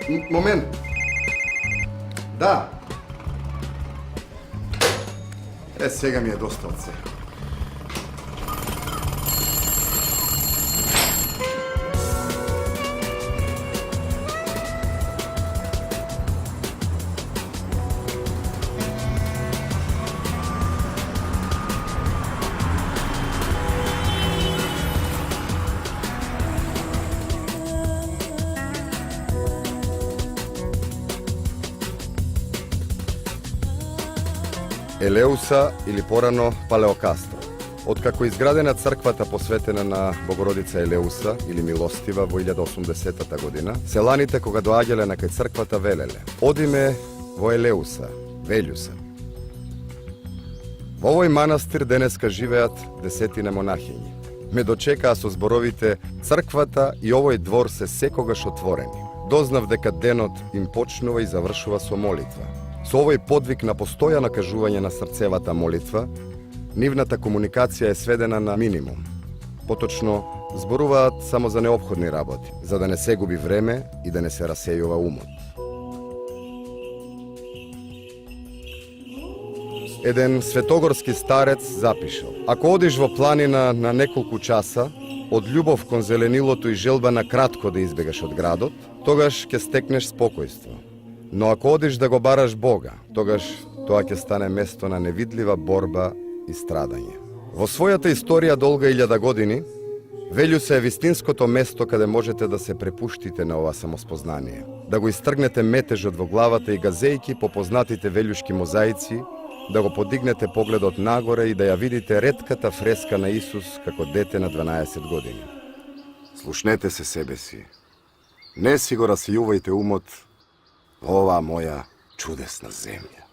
Момент. Да. Сега ми е доста од се. Елеуса или порано Палеокастро. Откако изградена црквата посветена на Богородица Елеуса или Милостива во 1080 година, селаните кога доаѓале на кај црквата велеле: одиме во Елеуса, Велјуса. Во овој манастир денеска живеат десетина монахињи. Ме дочекаа со зборовите: црквата и овој двор се секогаш отворени. Дознав дека денот им почнува и завршува со молитва. Со овој подвиг на постојано кажување на срцевата молитва, нивната комуникација е сведена на минимум. Поточно, зборуваат само за неопходни работи, за да не се губи време и да не се расејува умот. Еден светогорски старец запишал: ако одиш во планина на неколку часа, од љубов кон зеленилото и желба на кратко да избегаш од градот, тогаш ќе стекнеш спокојство. Но ако одиш да го бараш Бога, тогаш тоа ќе стане место на невидлива борба и страдање. Во својата историја долга 1000 години, Велјуса е вистинското место каде можете да се препуштите на ова самоспознание, да го истргнете метежот во главата и газејки по познатите велјушки мозаици, да го подигнете погледот нагоре и да ја видите ретката фреска на Исус како дете на 12 години. Слушнете се себе си. Не си го расијувајте умот во оваа моја чудесна земја.